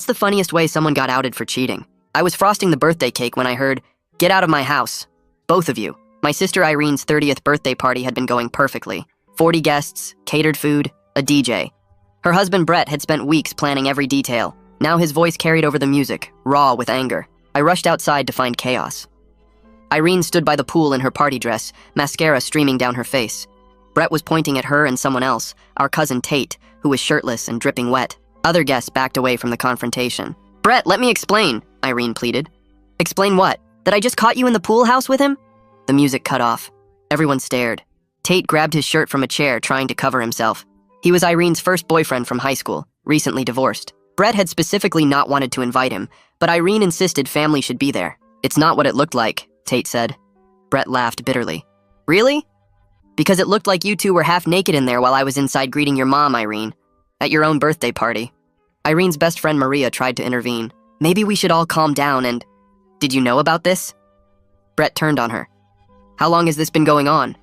What's the funniest way someone got outed for cheating? I was frosting the birthday cake when I heard, "Get out of my house. Both of you." My sister Irene's 30th birthday party had been going perfectly. 40 guests, catered food, a DJ. Her husband Brett had spent weeks planning every detail. Now his voice carried over the music, raw with anger. I rushed outside to find chaos. Irene stood by the pool in her party dress, mascara streaming down her face. Brett was pointing at her and someone else, our cousin Tate, who was shirtless and dripping wet. Other guests backed away from the confrontation. "Brett, let me explain," Irene pleaded. "Explain what? That I just caught you in the pool house with him?" The music cut off. Everyone stared. Tate grabbed his shirt from a chair, trying to cover himself. He was Irene's first boyfriend from high school, recently divorced. Brett had specifically not wanted to invite him, but Irene insisted family should be there. "It's not what it looked like," Tate said. Brett laughed bitterly. "Really? Because it looked like you two were half naked in there while I was inside greeting your mom, Irene. At your own birthday party." Irene's best friend Maria tried to intervene. "Maybe we should all calm down and—" "Did you know about this?" Brett turned on her. "How long has this been going on?"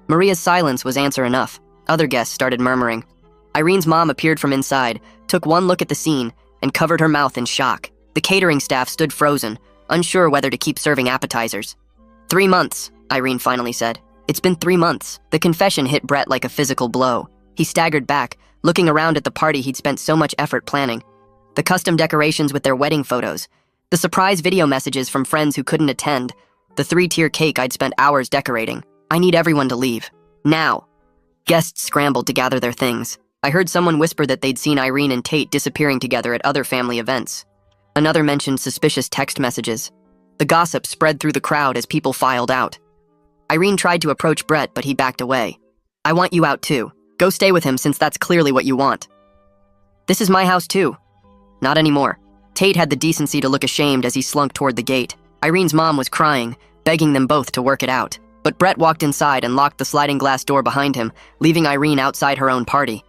Maria's silence was answer enough. Other guests started murmuring. Irene's mom appeared from inside, took one look at the scene, and covered her mouth in shock. The catering staff stood frozen, unsure whether to keep serving appetizers. 3 months, Irene finally said. "It's been 3 months." The confession hit Brett like a physical blow. He staggered back, looking around at the party he'd spent so much effort planning. The custom decorations with their wedding photos, the surprise video messages from friends who couldn't attend, the 3-tier cake I'd spent hours decorating. "I need everyone to leave. Now." Guests scrambled to gather their things. I heard someone whisper that they'd seen Irene and Tate disappearing together at other family events. Another mentioned suspicious text messages. The gossip spread through the crowd as people filed out. Irene tried to approach Brett, but he backed away. "I want you out too. Go stay with him since that's clearly what you want." "This is my house too." "Not anymore." Tate had the decency to look ashamed as he slunk toward the gate. Irene's mom was crying, begging them both to work it out. But Brett walked inside and locked the sliding glass door behind him, leaving Irene outside her own party.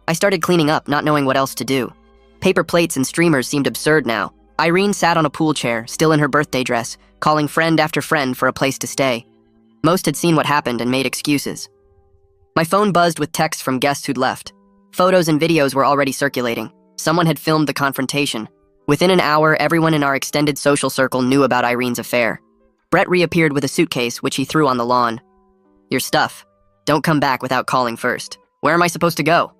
I started cleaning up, not knowing what else to do. Paper plates and streamers seemed absurd now. Irene sat on a pool chair, still in her birthday dress, calling friend after friend for a place to stay. Most had seen what happened and made excuses. My phone buzzed with texts from guests who'd left. Photos and videos were already circulating. Someone had filmed the confrontation. Within an hour, everyone in our extended social circle knew about Irene's affair. Brett reappeared with a suitcase, which he threw on the lawn. "Your stuff. Don't come back without calling first." "Where am I supposed to go?"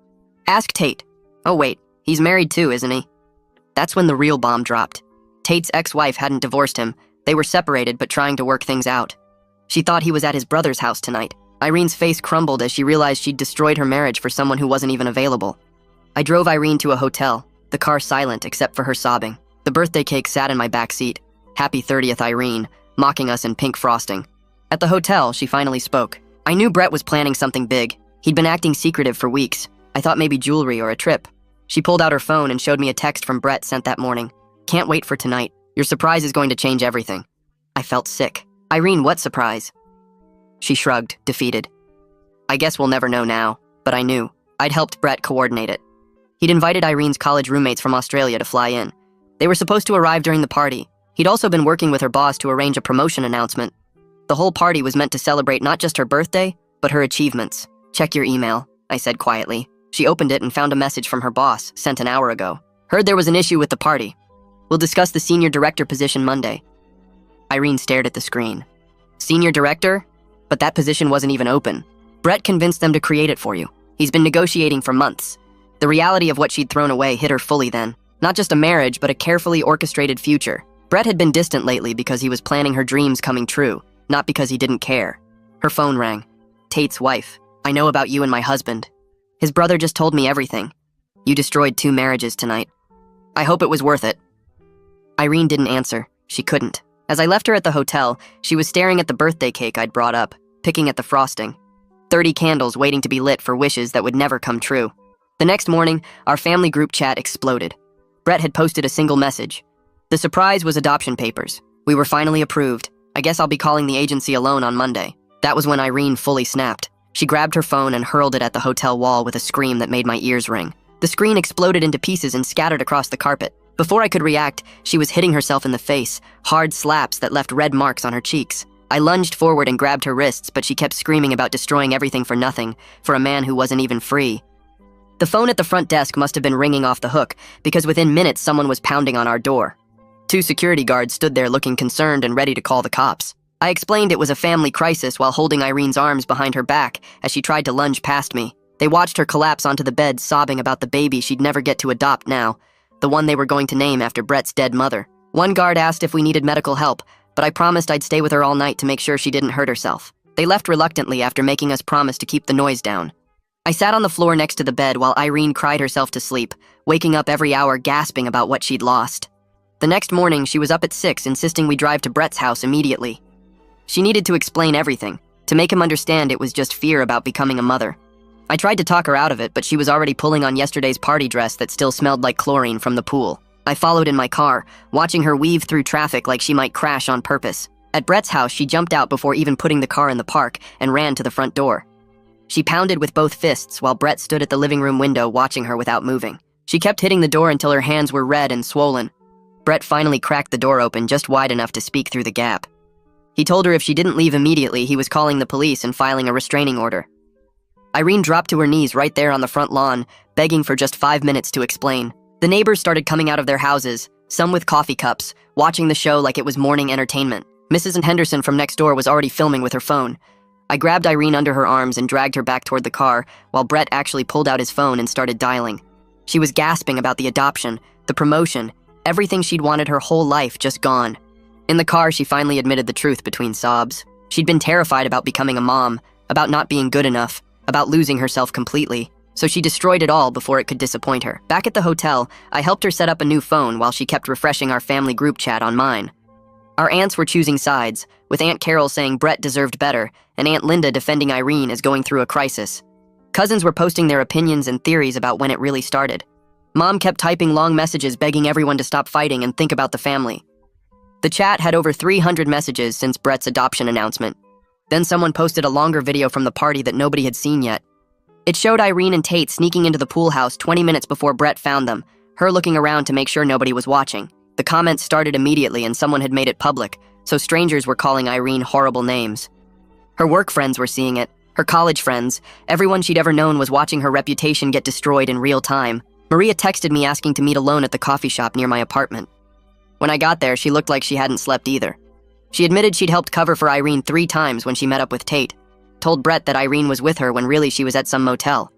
"Ask Tate." "Oh wait, he's married too, isn't he?" That's when the real bomb dropped. Tate's ex-wife hadn't divorced him. They were separated but trying to work things out. She thought he was at his brother's house tonight. Irene's face crumbled as she realized she'd destroyed her marriage for someone who wasn't even available. I drove Irene to a hotel, the car silent except for her sobbing. The birthday cake sat in my back seat. "Happy 30th, Irene," mocking us in pink frosting. At the hotel, she finally spoke. "I knew Brett was planning something big. He'd been acting secretive for weeks. I thought maybe jewelry or a trip." She pulled out her phone and showed me a text from Brett sent that morning. "Can't wait for tonight. Your surprise is going to change everything." I felt sick. "Irene, what surprise?" She shrugged, defeated. "I guess we'll never know now, but I knew. I'd helped Brett coordinate it. He'd invited Irene's college roommates from Australia to fly in. They were supposed to arrive during the party. He'd also been working with her boss to arrange a promotion announcement. The whole party was meant to celebrate not just her birthday, but her achievements. "Check your email," I said quietly. She opened it and found a message from her boss, sent an hour ago. "Heard there was an issue with the party. We'll discuss the senior director position Monday." Irene stared at the screen. "Senior director? But that position wasn't even open. Brett convinced them to create it for you. He's been negotiating for months." The reality of what she'd thrown away hit her fully then. Not just a marriage, but a carefully orchestrated future. Brett had been distant lately because he was planning her dreams coming true, not because he didn't care. Her phone rang. "Tate's wife. I know about you and my husband. His brother just told me everything. You destroyed 2 marriages tonight. I hope it was worth it." Irene didn't answer. She couldn't. As I left her at the hotel, she was staring at the birthday cake I'd brought up, picking at the frosting. 30 candles waiting to be lit for wishes that would never come true. The next morning, our family group chat exploded. Brett had posted a single message. The surprise was adoption papers. We were finally approved. I guess I'll be calling the agency alone on Monday. That was when Irene fully snapped. She grabbed her phone and hurled it at the hotel wall with a scream that made my ears ring. The screen exploded into pieces and scattered across the carpet. Before I could react, she was hitting herself in the face, hard slaps that left red marks on her cheeks. I lunged forward and grabbed her wrists, but she kept screaming about destroying everything for nothing, for a man who wasn't even free. The phone at the front desk must have been ringing off the hook because within minutes someone was pounding on our door. 2 security guards stood there looking concerned and ready to call the cops. I explained it was a family crisis while holding Irene's arms behind her back as she tried to lunge past me. They watched her collapse onto the bed, sobbing about the baby she'd never get to adopt now, the one they were going to name after Brett's dead mother. One guard asked if we needed medical help, but I promised I'd stay with her all night to make sure she didn't hurt herself. They left reluctantly after making us promise to keep the noise down. I sat on the floor next to the bed while Irene cried herself to sleep, waking up every hour gasping about what she'd lost. The next morning, she was up at 6, insisting we drive to Brett's house immediately. She needed to explain everything, to make him understand it was just fear about becoming a mother. I tried to talk her out of it, but she was already pulling on yesterday's party dress that still smelled like chlorine from the pool. I followed in my car, watching her weave through traffic like she might crash on purpose. At Brett's house, she jumped out before even putting the car in the park and ran to the front door. She pounded with both fists while Brett stood at the living room window watching her without moving. She kept hitting the door until her hands were red and swollen. Brett finally cracked the door open just wide enough to speak through the gap. He told her if she didn't leave immediately, he was calling the police and filing a restraining order. Irene dropped to her knees right there on the front lawn, begging for just 5 minutes to explain. The neighbors started coming out of their houses, some with coffee cups, watching the show like it was morning entertainment. Mrs. Henderson from next door was already filming with her phone. I grabbed Irene under her arms and dragged her back toward the car, while Brett actually pulled out his phone and started dialing. She was gasping about the adoption, the promotion, everything she'd wanted her whole life just gone. In the car, she finally admitted the truth between sobs. She'd been terrified about becoming a mom, about not being good enough, about losing herself completely, so she destroyed it all before it could disappoint her. Back at the hotel, I helped her set up a new phone while she kept refreshing our family group chat on mine. Our aunts were choosing sides, with Aunt Carol saying Brett deserved better, and Aunt Linda defending Irene as going through a crisis. Cousins were posting their opinions and theories about when it really started. Mom kept typing long messages begging everyone to stop fighting and think about the family. The chat had over 300 messages since Brett's adoption announcement. Then someone posted a longer video from the party that nobody had seen yet. It showed Irene and Tate sneaking into the pool house 20 minutes before Brett found them, her looking around to make sure nobody was watching. The comments started immediately and someone had made it public, so strangers were calling Irene horrible names. Her work friends were seeing it, her college friends, everyone she'd ever known was watching her reputation get destroyed in real time. Maria texted me asking to meet alone at the coffee shop near my apartment. When I got there, she looked like she hadn't slept either. She admitted she'd helped cover for Irene 3 times when she met up with Tate, told Brett that Irene was with her when really she was at some motel.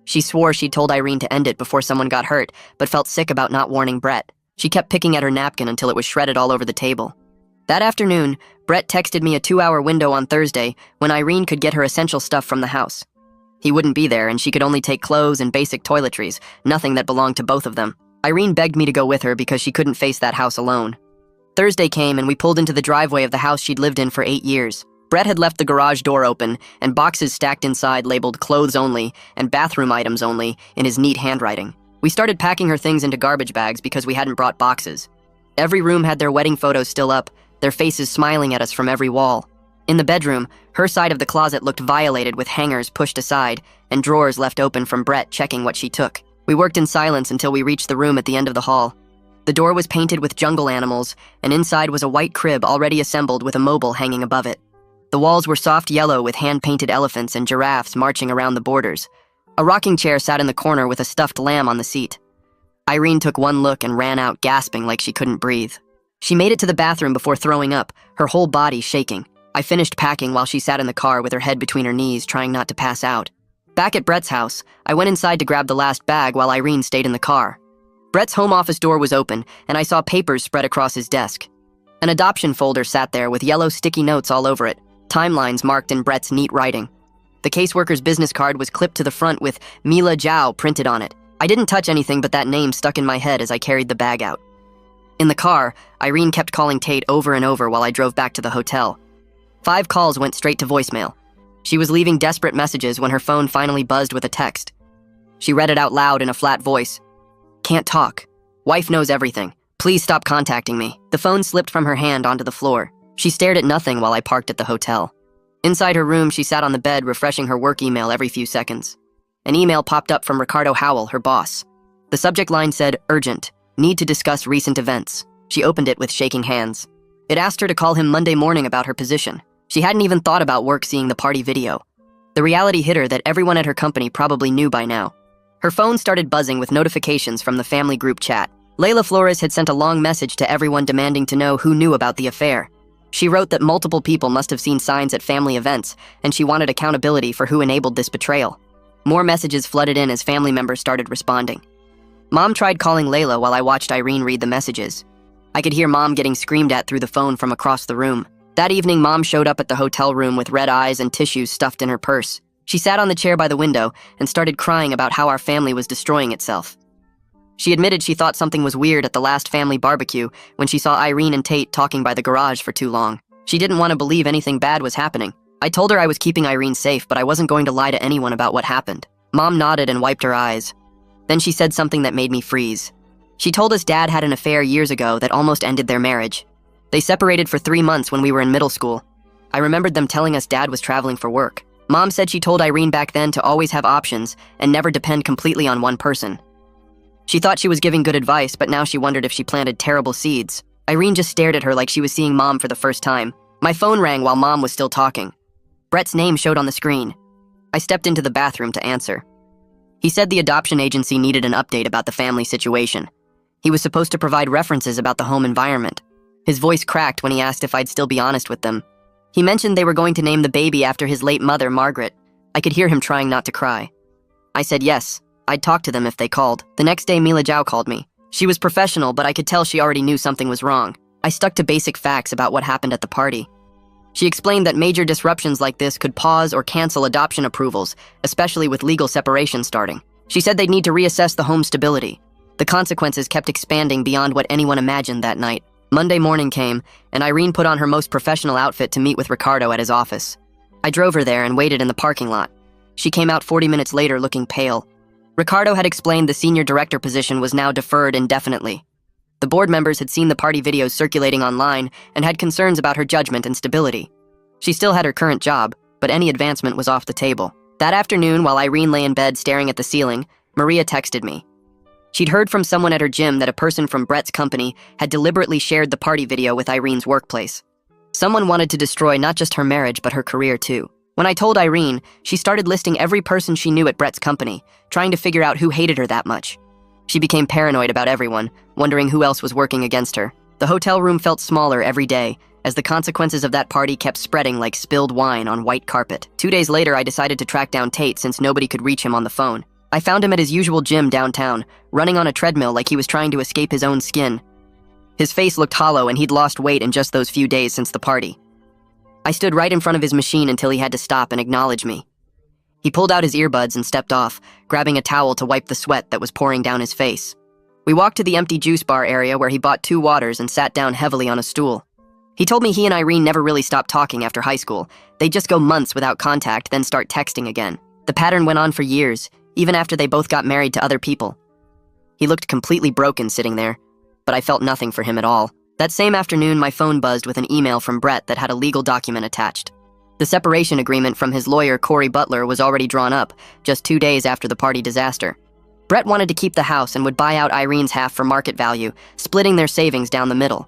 She swore she'd told Irene to end it before someone got hurt, but felt sick about not warning Brett. She kept picking at her napkin until it was shredded all over the table. That afternoon, Brett texted me a 2-hour window on Thursday when Irene could get her essential stuff from the house. He wouldn't be there and she could only take clothes and basic toiletries, nothing that belonged to both of them. Irene begged me to go with her because she couldn't face that house alone. Thursday came and we pulled into the driveway of the house she'd lived in for 8 years. Brett had left the garage door open and boxes stacked inside labeled clothes only and bathroom items only in his neat handwriting. We started packing her things into garbage bags because we hadn't brought boxes. Every room had their wedding photos still up, their faces smiling at us from every wall. In the bedroom, her side of the closet looked violated with hangers pushed aside and drawers left open from Brett checking what she took. We worked in silence until we reached the room at the end of the hall. The door was painted with jungle animals, and inside was a white crib already assembled with a mobile hanging above it. The walls were soft yellow with hand-painted elephants and giraffes marching around the borders. A rocking chair sat in the corner with a stuffed lamb on the seat. Irene took one look and ran out gasping like she couldn't breathe. She made it to the bathroom before throwing up, her whole body shaking. I finished packing while she sat in the car with her head between her knees, trying not to pass out. Back at Brett's house, I went inside to grab the last bag while Irene stayed in the car. Brett's home office door was open, and I saw papers spread across his desk. An adoption folder sat there with yellow sticky notes all over it, timelines marked in Brett's neat writing. The caseworker's business card was clipped to the front with Mila Zhao printed on it. I didn't touch anything, but that name stuck in my head as I carried the bag out. In the car, Irene kept calling Tate over and over while I drove back to the hotel. 5 calls went straight to voicemail. She was leaving desperate messages when her phone finally buzzed with a text. She read it out loud in a flat voice. "Can't talk. Wife knows everything. Please stop contacting me." The phone slipped from her hand onto the floor. She stared at nothing while I parked at the hotel. Inside her room, she sat on the bed refreshing her work email every few seconds. An email popped up from Ricardo Howell, her boss. The subject line said, "Urgent. Need to discuss recent events." She opened it with shaking hands. It asked her to call him Monday morning about her position. She hadn't even thought about work seeing the party video. The reality hit her that everyone at her company probably knew by now. Her phone started buzzing with notifications from the family group chat. Layla Flores had sent a long message to everyone demanding to know who knew about the affair. She wrote that multiple people must have seen signs at family events, and she wanted accountability for who enabled this betrayal. More messages flooded in as family members started responding. Mom tried calling Layla while I watched Irene read the messages. I could hear Mom getting screamed at through the phone from across the room. That evening, Mom showed up at the hotel room with red eyes and tissues stuffed in her purse. She sat on the chair by the window and started crying about how our family was destroying itself. She admitted she thought something was weird at the last family barbecue when she saw Irene and Tate talking by the garage for too long. She didn't want to believe anything bad was happening. I told her I was keeping Irene safe, but I wasn't going to lie to anyone about what happened. Mom nodded and wiped her eyes. Then she said something that made me freeze. She told us Dad had an affair years ago that almost ended their marriage. They separated for 3 months when we were in middle school. I remembered them telling us Dad was traveling for work. Mom said she told Irene back then to always have options and never depend completely on one person. She thought she was giving good advice, but now she wondered if she planted terrible seeds. Irene just stared at her like she was seeing Mom for the first time. My phone rang while Mom was still talking. Brett's name showed on the screen. I stepped into the bathroom to answer. He said the adoption agency needed an update about the family situation. He was supposed to provide references about the home environment. His voice cracked when he asked if I'd still be honest with them. He mentioned they were going to name the baby after his late mother, Margaret. I could hear him trying not to cry. I said yes. I'd talk to them if they called. The next day, Mila Zhao called me. She was professional, but I could tell she already knew something was wrong. I stuck to basic facts about what happened at the party. She explained that major disruptions like this could pause or cancel adoption approvals, especially with legal separation starting. She said they'd need to reassess the home stability. The consequences kept expanding beyond what anyone imagined that night. Monday morning came, and Irene put on her most professional outfit to meet with Ricardo at his office. I drove her there and waited in the parking lot. She came out 40 minutes later looking pale. Ricardo had explained the senior director position was now deferred indefinitely. The board members had seen the party videos circulating online and had concerns about her judgment and stability. She still had her current job, but any advancement was off the table. That afternoon, while Irene lay in bed staring at the ceiling, Maria texted me. She'd heard from someone at her gym that a person from Brett's company had deliberately shared the party video with Irene's workplace. Someone wanted to destroy not just her marriage, but her career too. When I told Irene, she started listing every person she knew at Brett's company, trying to figure out who hated her that much. She became paranoid about everyone, wondering who else was working against her. The hotel room felt smaller every day, as the consequences of that party kept spreading like spilled wine on white carpet. 2 days later, I decided to track down Tate since nobody could reach him on the phone. I found him at his usual gym downtown, running on a treadmill like he was trying to escape his own skin. His face looked hollow, and he'd lost weight in just those few days since the party. I stood right in front of his machine until he had to stop and acknowledge me. He pulled out his earbuds and stepped off, grabbing a towel to wipe the sweat that was pouring down his face. We walked to the empty juice bar area where he bought 2 waters and sat down heavily on a stool. He told me he and Irene never really stopped talking after high school. They'd just go months without contact, then start texting again. The pattern went on for years, even after they both got married to other people. He looked completely broken sitting there, but I felt nothing for him at all. That same afternoon, my phone buzzed with an email from Brett that had a legal document attached. The separation agreement from his lawyer, Corey Butler, was already drawn up, just 2 days after the party disaster. Brett wanted to keep the house and would buy out Irene's half for market value, splitting their savings down the middle.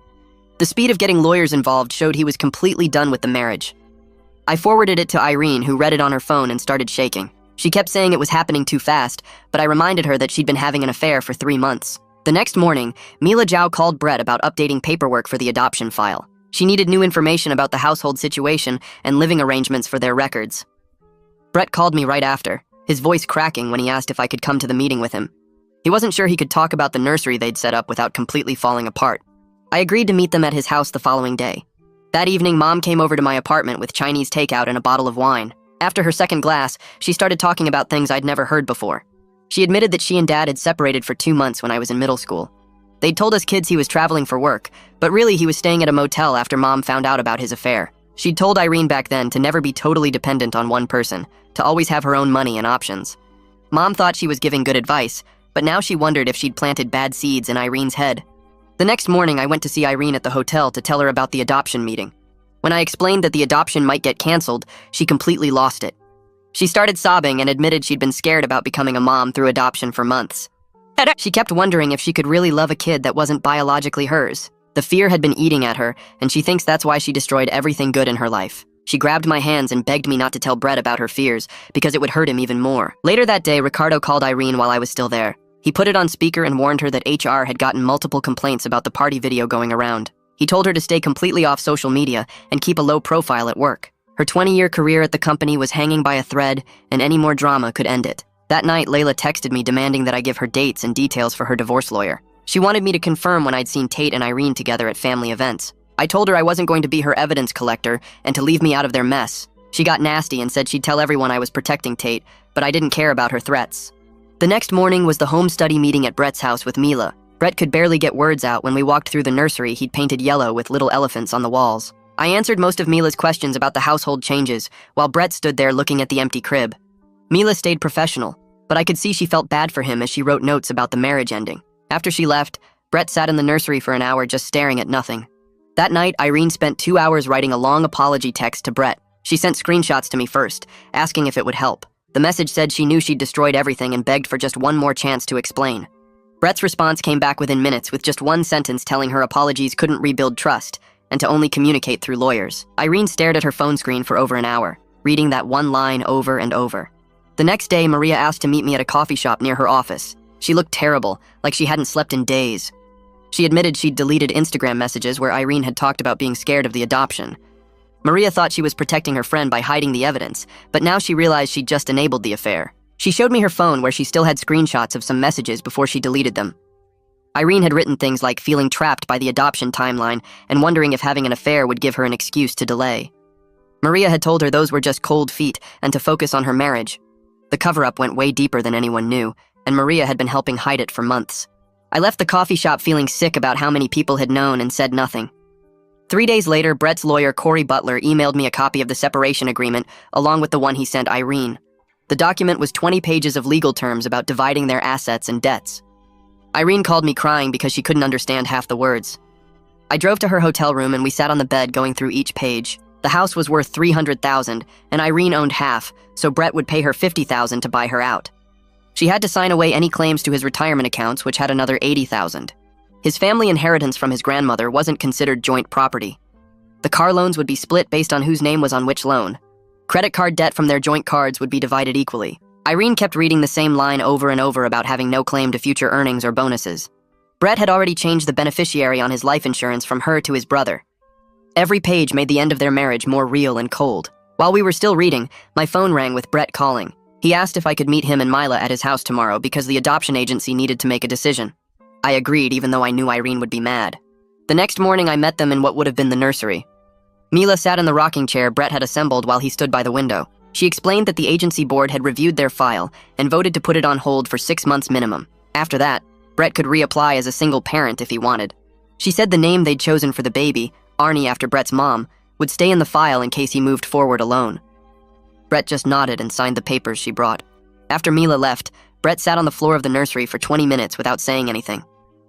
The speed of getting lawyers involved showed he was completely done with the marriage. I forwarded it to Irene, who read it on her phone and started shaking. She kept saying it was happening too fast, but I reminded her that she'd been having an affair for 3 months. The next morning, Mila Zhao called Brett about updating paperwork for the adoption file. She needed new information about the household situation and living arrangements for their records. Brett called me right after, his voice cracking when he asked if I could come to the meeting with him. He wasn't sure he could talk about the nursery they'd set up without completely falling apart. I agreed to meet them at his house the following day. That evening, Mom came over to my apartment with Chinese takeout and a bottle of wine. After her second glass, she started talking about things I'd never heard before. She admitted that she and Dad had separated for 2 months when I was in middle school. They'd told us kids he was traveling for work, but really he was staying at a motel after Mom found out about his affair. She'd told Irene back then to never be totally dependent on one person, to always have her own money and options. Mom thought she was giving good advice, but now she wondered if she'd planted bad seeds in Irene's head. The next morning, I went to see Irene at the hotel to tell her about the adoption meeting. When I explained that the adoption might get canceled, she completely lost it. She started sobbing and admitted she'd been scared about becoming a mom through adoption for months. She kept wondering if she could really love a kid that wasn't biologically hers. The fear had been eating at her, and she thinks that's why she destroyed everything good in her life. She grabbed my hands and begged me not to tell Brett about her fears because it would hurt him even more. Later that day, Ricardo called Irene while I was still there. He put it on speaker and warned her that HR had gotten multiple complaints about the party video going around. He told her to stay completely off social media and keep a low profile at work. Her 20-year career at the company was hanging by a thread, and any more drama could end it. That night, Layla texted me demanding that I give her dates and details for her divorce lawyer. She wanted me to confirm when I'd seen Tate and Irene together at family events. I told her I wasn't going to be her evidence collector and to leave me out of their mess. She got nasty and said she'd tell everyone I was protecting Tate, but I didn't care about her threats. The next morning was the home study meeting at Brett's house with Mila. Brett could barely get words out when we walked through the nursery he'd painted yellow with little elephants on the walls. I answered most of Mila's questions about the household changes, while Brett stood there looking at the empty crib. Mila stayed professional, but I could see she felt bad for him as she wrote notes about the marriage ending. After she left, Brett sat in the nursery for an hour just staring at nothing. That night, Irene spent 2 hours writing a long apology text to Brett. She sent screenshots to me first, asking if it would help. The message said she knew she'd destroyed everything and begged for just one more chance to explain. Brett's response came back within minutes with just one sentence telling her apologies couldn't rebuild trust and to only communicate through lawyers. Irene stared at her phone screen for over an hour, reading that one line over and over. The next day, Maria asked to meet me at a coffee shop near her office. She looked terrible, like she hadn't slept in days. She admitted she'd deleted Instagram messages where Irene had talked about being scared of the adoption. Maria thought she was protecting her friend by hiding the evidence, but now she realized she'd just enabled the affair. She showed me her phone where she still had screenshots of some messages before she deleted them. Irene had written things like feeling trapped by the adoption timeline and wondering if having an affair would give her an excuse to delay. Maria had told her those were just cold feet and to focus on her marriage. The cover-up went way deeper than anyone knew, and Maria had been helping hide it for months. I left the coffee shop feeling sick about how many people had known and said nothing. 3 days later, Brett's lawyer, Corey Butler, emailed me a copy of the separation agreement, along with the one he sent Irene. The document was 20 pages of legal terms about dividing their assets and debts. Irene called me crying because she couldn't understand half the words. I drove to her hotel room and we sat on the bed going through each page. The house was worth $300,000, and Irene owned half, so Brett would pay her $50,000 to buy her out. She had to sign away any claims to his retirement accounts, which had another $80,000. His family inheritance from his grandmother wasn't considered joint property. The car loans would be split based on whose name was on which loan. Credit card debt from their joint cards would be divided equally. Irene kept reading the same line over and over about having no claim to future earnings or bonuses. Brett had already changed the beneficiary on his life insurance from her to his brother. Every page made the end of their marriage more real and cold. While we were still reading, my phone rang with Brett calling. He asked if I could meet him and Mila at his house tomorrow because the adoption agency needed to make a decision. I agreed, even though I knew Irene would be mad. The next morning, I met them in what would have been the nursery. Mila sat in the rocking chair Brett had assembled while he stood by the window. She explained that the agency board had reviewed their file and voted to put it on hold for 6 months minimum. After that, Brett could reapply as a single parent if he wanted. She said the name they'd chosen for the baby, Arnie after Brett's mom, would stay in the file in case he moved forward alone. Brett just nodded and signed the papers she brought. After Mila left, Brett sat on the floor of the nursery for 20 minutes without saying anything.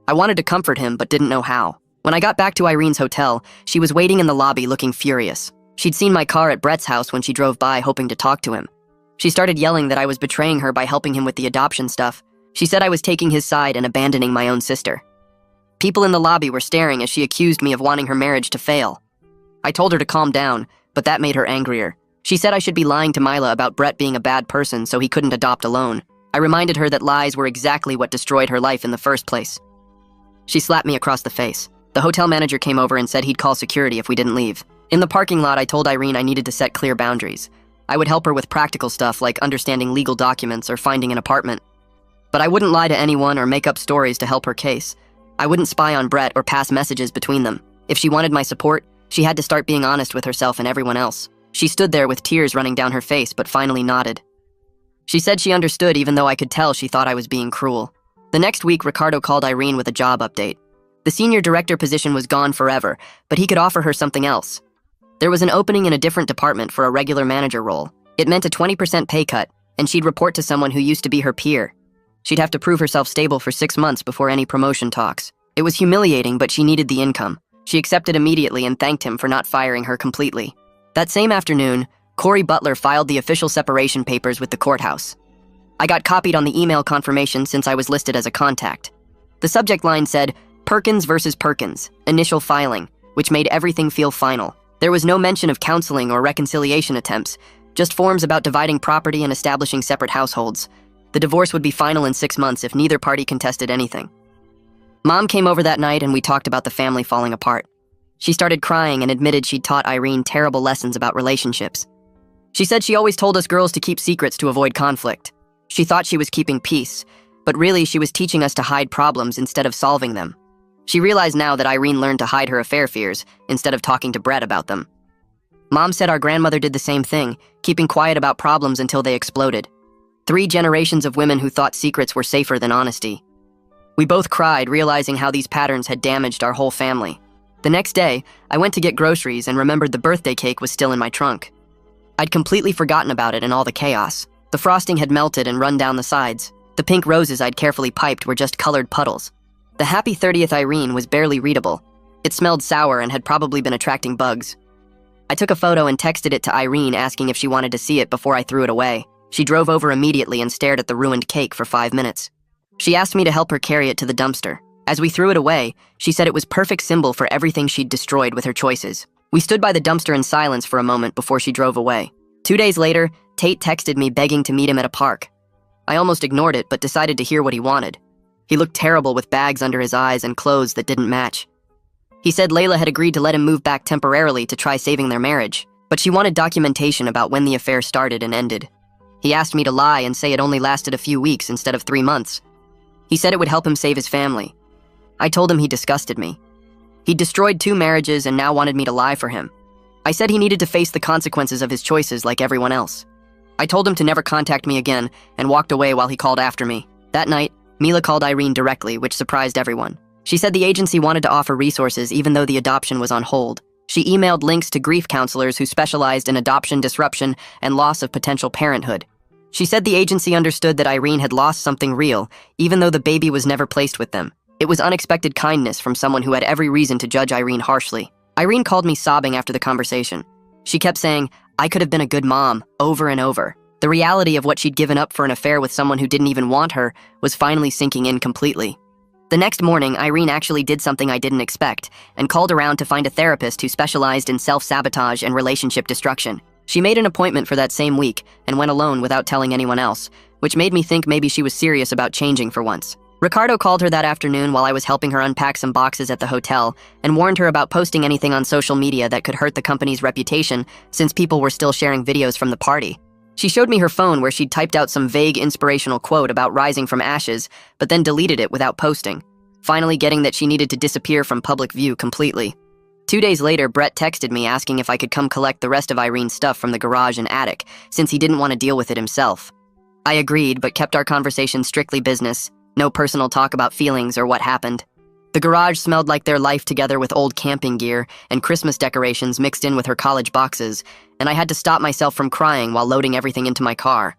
I wanted to comfort him, but didn't know how. When I got back to Irene's hotel, she was waiting in the lobby looking furious. She'd seen my car at Brett's house when she drove by hoping to talk to him. She started yelling that I was betraying her by helping him with the adoption stuff. She said I was taking his side and abandoning my own sister. People in the lobby were staring as she accused me of wanting her marriage to fail. I told her to calm down, but that made her angrier. She said I should be lying to Mila about Brett being a bad person so he couldn't adopt alone. I reminded her that lies were exactly what destroyed her life in the first place. She slapped me across the face. The hotel manager came over and said he'd call security if we didn't leave. In the parking lot, I told Irene I needed to set clear boundaries. I would help her with practical stuff like understanding legal documents or finding an apartment. But I wouldn't lie to anyone or make up stories to help her case. I wouldn't spy on Brett or pass messages between them. If she wanted my support, she had to start being honest with herself and everyone else. She stood there with tears running down her face, but finally nodded. She said she understood even though I could tell she thought I was being cruel. The next week, Ricardo called Irene with a job update. The senior director position was gone forever, but he could offer her something else. There was an opening in a different department for a regular manager role. It meant a 20% pay cut, and she'd report to someone who used to be her peer. She'd have to prove herself stable for 6 months before any promotion talks. It was humiliating, but she needed the income. She accepted immediately and thanked him for not firing her completely. That same afternoon, Corey Butler filed the official separation papers with the courthouse. I got copied on the email confirmation since I was listed as a contact. The subject line said, Perkins versus Perkins, initial filing, which made everything feel final. There was no mention of counseling or reconciliation attempts, just forms about dividing property and establishing separate households. The divorce would be final in 6 months if neither party contested anything. Mom came over that night and we talked about the family falling apart. She started crying and admitted she'd taught Irene terrible lessons about relationships. She said she always told us girls to keep secrets to avoid conflict. She thought she was keeping peace, but really she was teaching us to hide problems instead of solving them. She realized now that Irene learned to hide her affair fears instead of talking to Brett about them. Mom said our grandmother did the same thing, keeping quiet about problems until they exploded. 3 generations of women who thought secrets were safer than honesty. We both cried, realizing how these patterns had damaged our whole family. The next day, I went to get groceries and remembered the birthday cake was still in my trunk. I'd completely forgotten about it in all the chaos. The frosting had melted and run down the sides. The pink roses I'd carefully piped were just colored puddles. The Happy 30th Irene was barely readable. It smelled sour and had probably been attracting bugs. I took a photo and texted it to Irene asking if she wanted to see it before I threw it away. She drove over immediately and stared at the ruined cake for 5 minutes. She asked me to help her carry it to the dumpster. As we threw it away, she said it was perfect symbol for everything she'd destroyed with her choices. We stood by the dumpster in silence for a moment before she drove away. 2 days later, Tate texted me begging to meet him at a park. I almost ignored it, but decided to hear what he wanted. He looked terrible with bags under his eyes and clothes that didn't match. He said Layla had agreed to let him move back temporarily to try saving their marriage, but she wanted documentation about when the affair started and ended. He asked me to lie and say it only lasted a few weeks instead of 3 months. He said it would help him save his family. I told him he disgusted me. He'd destroyed 2 marriages and now wanted me to lie for him. I said he needed to face the consequences of his choices like everyone else. I told him to never contact me again and walked away while he called after me. That night, Mila called Irene directly, which surprised everyone. She said the agency wanted to offer resources even though the adoption was on hold. She emailed links to grief counselors who specialized in adoption disruption and loss of potential parenthood. She said the agency understood that Irene had lost something real, even though the baby was never placed with them. It was unexpected kindness from someone who had every reason to judge Irene harshly. Irene called me sobbing after the conversation. She kept saying, "I could have been a good mom," over and over. The reality of what she'd given up for an affair with someone who didn't even want her was finally sinking in completely. The next morning, Irene actually did something I didn't expect and called around to find a therapist who specialized in self-sabotage and relationship destruction. She made an appointment for that same week and went alone without telling anyone else, which made me think maybe she was serious about changing for once. Ricardo called her that afternoon while I was helping her unpack some boxes at the hotel and warned her about posting anything on social media that could hurt the company's reputation since people were still sharing videos from the party. She showed me her phone where she'd typed out some vague inspirational quote about rising from ashes, but then deleted it without posting, finally getting that she needed to disappear from public view completely. 2 days later, Brett texted me asking if I could come collect the rest of Irene's stuff from the garage and attic, since he didn't want to deal with it himself. I agreed, but kept our conversation strictly business, no personal talk about feelings or what happened. The garage smelled like their life together with old camping gear and Christmas decorations mixed in with her college boxes, and I had to stop myself from crying while loading everything into my car.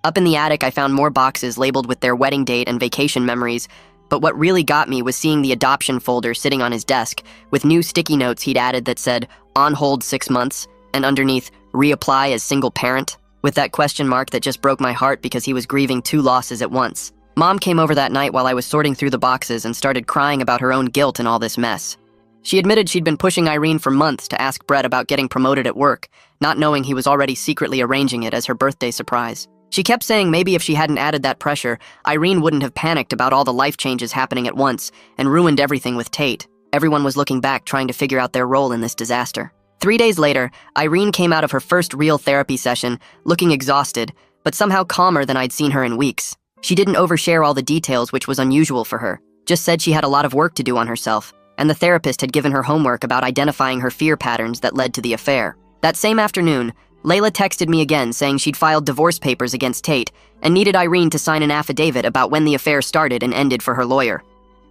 Up in the attic, I found more boxes labeled with their wedding date and vacation memories, but what really got me was seeing the adoption folder sitting on his desk with new sticky notes he'd added that said, "On hold 6 months," and underneath, "Reapply as single parent," with that question mark that just broke my heart because he was grieving 2 losses at once. Mom came over that night while I was sorting through the boxes and started crying about her own guilt in all this mess. She admitted she'd been pushing Irene for months to ask Brett about getting promoted at work, not knowing he was already secretly arranging it as her birthday surprise. She kept saying maybe if she hadn't added that pressure, Irene wouldn't have panicked about all the life changes happening at once and ruined everything with Tate. Everyone was looking back trying to figure out their role in this disaster. 3 days later, Irene came out of her first real therapy session, looking exhausted, but somehow calmer than I'd seen her in weeks. She didn't overshare all the details, which was unusual for her, just said she had a lot of work to do on herself, and the therapist had given her homework about identifying her fear patterns that led to the affair. That same afternoon, Layla texted me again saying she'd filed divorce papers against Tate and needed Irene to sign an affidavit about when the affair started and ended for her lawyer.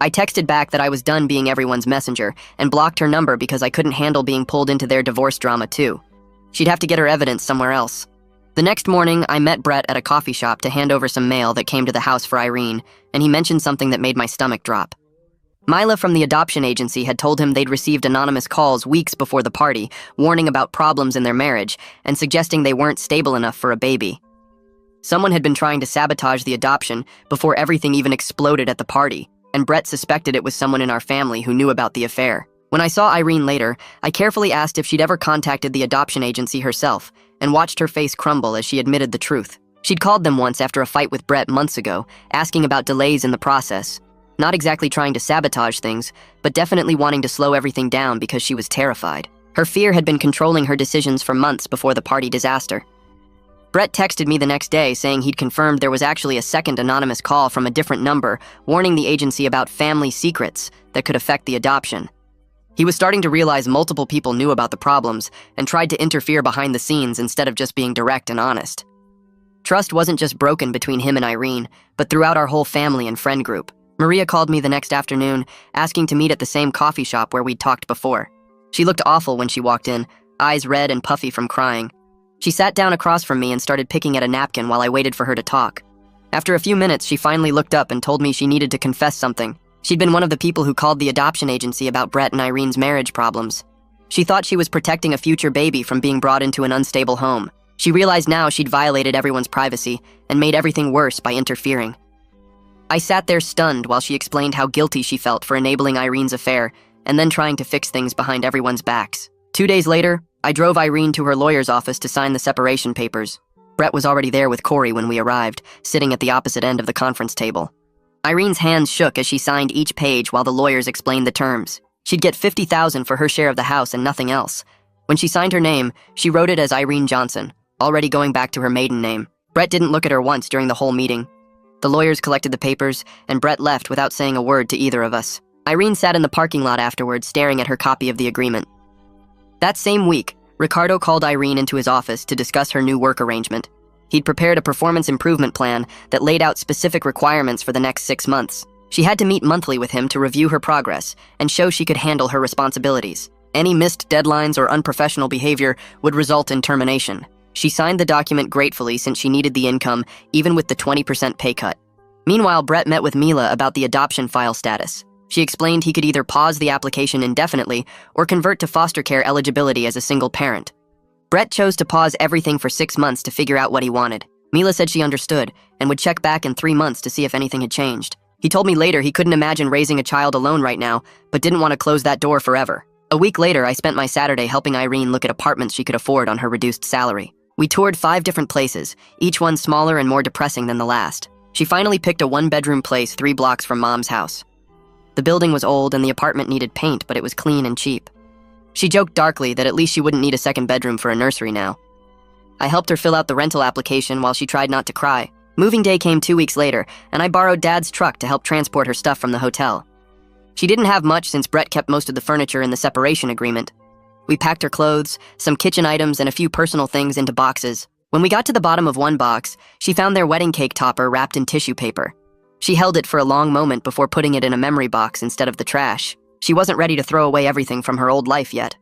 I texted back that I was done being everyone's messenger and blocked her number because I couldn't handle being pulled into their divorce drama too. She'd have to get her evidence somewhere else. The next morning, I met Brett at a coffee shop to hand over some mail that came to the house for Irene, and he mentioned something that made my stomach drop. Mila from the adoption agency had told him they'd received anonymous calls weeks before the party, warning about problems in their marriage and suggesting they weren't stable enough for a baby. Someone had been trying to sabotage the adoption before everything even exploded at the party, and Brett suspected it was someone in our family who knew about the affair. When I saw Irene later, I carefully asked if she'd ever contacted the adoption agency herself, and watched her face crumble as she admitted the truth. She'd called them once after a fight with Brett months ago, asking about delays in the process. Not exactly trying to sabotage things, but definitely wanting to slow everything down because she was terrified. Her fear had been controlling her decisions for months before the party disaster. Brett texted me the next day saying he'd confirmed there was actually a second anonymous call from a different number warning the agency about family secrets that could affect the adoption. He was starting to realize multiple people knew about the problems and tried to interfere behind the scenes instead of just being direct and honest. Trust wasn't just broken between him and Irene, but throughout our whole family and friend group. Maria called me the next afternoon, asking to meet at the same coffee shop where we'd talked before. She looked awful when she walked in, eyes red and puffy from crying. She sat down across from me and started picking at a napkin while I waited for her to talk. After a few minutes, she finally looked up and told me she needed to confess something. She'd been one of the people who called the adoption agency about Brett and Irene's marriage problems. She thought she was protecting a future baby from being brought into an unstable home. She realized now she'd violated everyone's privacy and made everything worse by interfering. I sat there stunned while she explained how guilty she felt for enabling Irene's affair and then trying to fix things behind everyone's backs. 2 days later, I drove Irene to her lawyer's office to sign the separation papers. Brett was already there with Corey when we arrived, sitting at the opposite end of the conference table. Irene's hands shook as she signed each page while the lawyers explained the terms. She'd get $50,000 for her share of the house and nothing else. When she signed her name, she wrote it as Irene Johnson, already going back to her maiden name. Brett didn't look at her once during the whole meeting. The lawyers collected the papers, and Brett left without saying a word to either of us. Irene sat in the parking lot afterwards, staring at her copy of the agreement. That same week, Ricardo called Irene into his office to discuss her new work arrangement. He'd prepared a performance improvement plan that laid out specific requirements for the next 6 months. She had to meet monthly with him to review her progress and show she could handle her responsibilities. Any missed deadlines or unprofessional behavior would result in termination. She signed the document gratefully since she needed the income, even with the 20% pay cut. Meanwhile, Brett met with Mila about the adoption file status. She explained he could either pause the application indefinitely or convert to foster care eligibility as a single parent. Brett chose to pause everything for 6 months to figure out what he wanted. Mila said she understood and would check back in 3 months to see if anything had changed. He told me later he couldn't imagine raising a child alone right now, but didn't want to close that door forever. A week later, I spent my Saturday helping Irene look at apartments she could afford on her reduced salary. We toured 5 different places, each one smaller and more depressing than the last. She finally picked a 1-bedroom place 3 blocks from Mom's house. The building was old and the apartment needed paint, but it was clean and cheap. She joked darkly that at least she wouldn't need a second bedroom for a nursery now. I helped her fill out the rental application while she tried not to cry. Moving day came 2 weeks later, and I borrowed Dad's truck to help transport her stuff from the hotel. She didn't have much since Brett kept most of the furniture in the separation agreement. We packed her clothes, some kitchen items, and a few personal things into boxes. When we got to the bottom of one box, she found their wedding cake topper wrapped in tissue paper. She held it for a long moment before putting it in a memory box instead of the trash. She wasn't ready to throw away everything from her old life yet.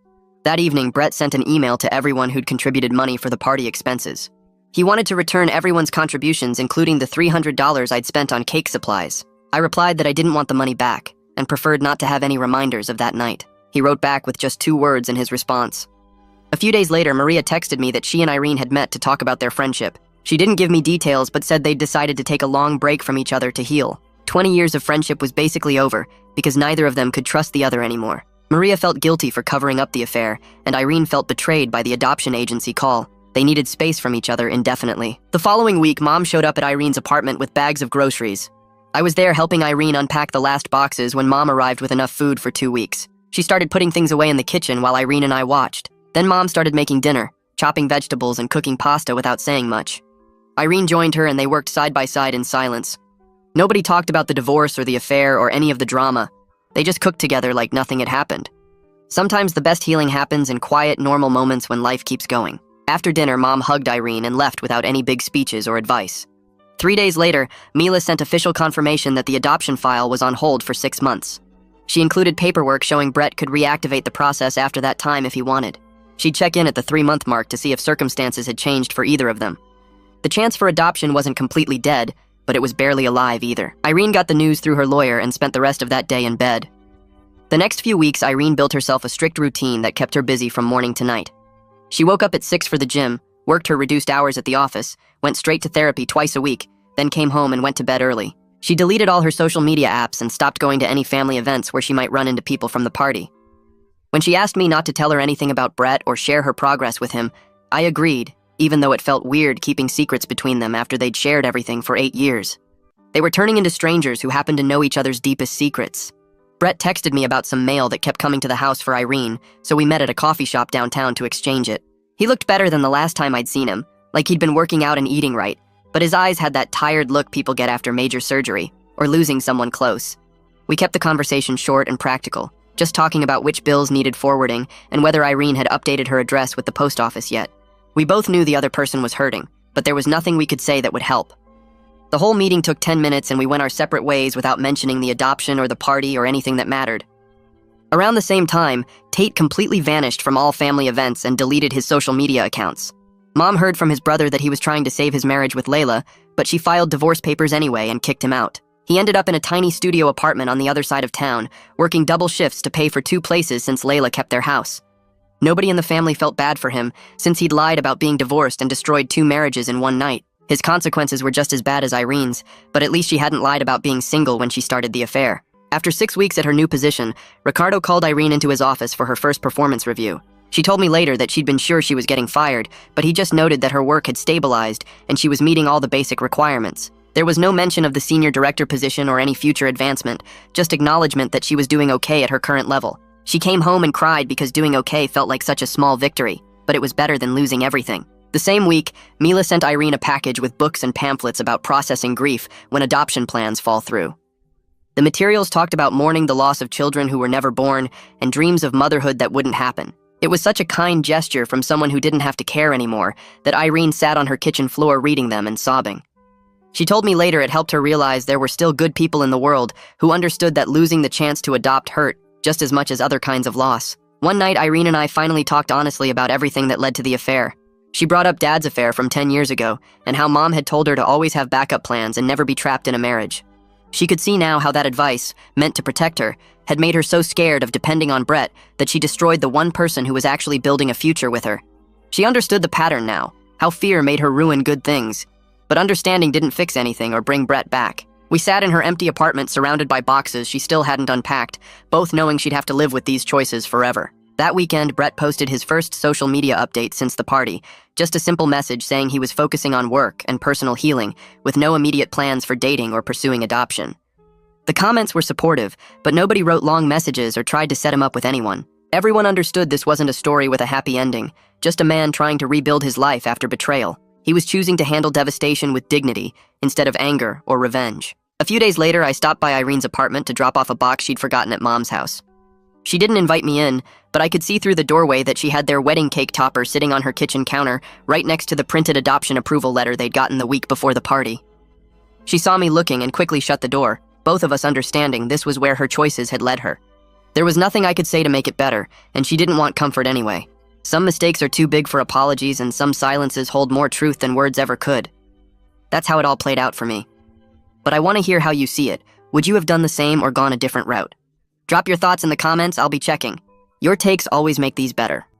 That evening, Brett sent an email to everyone who'd contributed money for the party expenses. He wanted to return everyone's contributions, including the $300 I'd spent on cake supplies. I replied that I didn't want the money back and preferred not to have any reminders of that night. He wrote back with just 2 words in his response. A few days later, Maria texted me that she and Irene had met to talk about their friendship. She didn't give me details, but said they'd decided to take a long break from each other to heal. 20 years of friendship was basically over because neither of them could trust the other anymore. Maria felt guilty for covering up the affair, and Irene felt betrayed by the adoption agency call. They needed space from each other indefinitely. The following week, Mom showed up at Irene's apartment with bags of groceries. I was there helping Irene unpack the last boxes when Mom arrived with enough food for 2 weeks. She started putting things away in the kitchen while Irene and I watched. Then Mom started making dinner, chopping vegetables and cooking pasta without saying much. Irene joined her and they worked side by side in silence. Nobody talked about the divorce or the affair or any of the drama. They just cooked together like nothing had happened. Sometimes the best healing happens in quiet, normal moments when life keeps going. After dinner, Mom hugged Irene and left without any big speeches or advice. 3 days later, Mila sent official confirmation that the adoption file was on hold for 6 months. She included paperwork showing Brett could reactivate the process after that time if he wanted. She'd check in at the 3-month mark to see if circumstances had changed for either of them. The chance for adoption wasn't completely dead, but it was barely alive either. Irene got the news through her lawyer and spent the rest of that day in bed. The next few weeks, Irene built herself a strict routine that kept her busy from morning to night. She woke up at 6 for the gym, worked her reduced hours at the office, went straight to therapy twice a week, then came home and went to bed early. She deleted all her social media apps and stopped going to any family events where she might run into people from the party. When she asked me not to tell her anything about Brett or share her progress with him, I agreed, even though it felt weird keeping secrets between them after they'd shared everything for 8 years. They were turning into strangers who happened to know each other's deepest secrets. Brett texted me about some mail that kept coming to the house for Irene, so we met at a coffee shop downtown to exchange it. He looked better than the last time I'd seen him, like he'd been working out and eating right, but his eyes had that tired look people get after major surgery or losing someone close. We kept the conversation short and practical, just talking about which bills needed forwarding and whether Irene had updated her address with the post office yet. We both knew the other person was hurting, but there was nothing we could say that would help. The whole meeting took 10 minutes and we went our separate ways without mentioning the adoption or the party or anything that mattered. Around the same time, Tate completely vanished from all family events and deleted his social media accounts. Mom heard from his brother that he was trying to save his marriage with Layla, but she filed divorce papers anyway and kicked him out. He ended up in a tiny studio apartment on the other side of town, working double shifts to pay for 2 places since Layla kept their house. Nobody in the family felt bad for him, since he'd lied about being divorced and destroyed 2 marriages in one night. His consequences were just as bad as Irene's, but at least she hadn't lied about being single when she started the affair. After 6 weeks at her new position, Ricardo called Irene into his office for her first performance review. She told me later that she'd been sure she was getting fired, but he just noted that her work had stabilized and she was meeting all the basic requirements. There was no mention of the senior director position or any future advancement, just acknowledgement that she was doing okay at her current level. She came home and cried because doing okay felt like such a small victory, but it was better than losing everything. The same week, Mila sent Irene a package with books and pamphlets about processing grief when adoption plans fall through. The materials talked about mourning the loss of children who were never born and dreams of motherhood that wouldn't happen. It was such a kind gesture from someone who didn't have to care anymore that Irene sat on her kitchen floor reading them and sobbing. She told me later it helped her realize there were still good people in the world who understood that losing the chance to adopt hurt just as much as other kinds of loss. One night, Irene and I finally talked honestly about everything that led to the affair. She brought up Dad's affair from 10 years ago and how Mom had told her to always have backup plans and never be trapped in a marriage. She could see now how that advice, meant to protect her, had made her so scared of depending on Brett that she destroyed the one person who was actually building a future with her. She understood the pattern now, how fear made her ruin good things. But understanding didn't fix anything or bring Brett back. We sat in her empty apartment surrounded by boxes she still hadn't unpacked, both knowing she'd have to live with these choices forever. That weekend, Brett posted his first social media update since the party, just a simple message saying he was focusing on work and personal healing, with no immediate plans for dating or pursuing adoption. The comments were supportive, but nobody wrote long messages or tried to set him up with anyone. Everyone understood this wasn't a story with a happy ending, just a man trying to rebuild his life after betrayal. He was choosing to handle devastation with dignity instead of anger or revenge. A few days later, I stopped by Irene's apartment to drop off a box she'd forgotten at Mom's house. She didn't invite me in, but I could see through the doorway that she had their wedding cake topper sitting on her kitchen counter right next to the printed adoption approval letter they'd gotten the week before the party. She saw me looking and quickly shut the door, both of us understanding this was where her choices had led her. There was nothing I could say to make it better, and she didn't want comfort anyway. Some mistakes are too big for apologies, and some silences hold more truth than words ever could. That's how it all played out for me. But I want to hear how you see it. Would you have done the same or gone a different route? Drop your thoughts in the comments, I'll be checking. Your takes always make these better.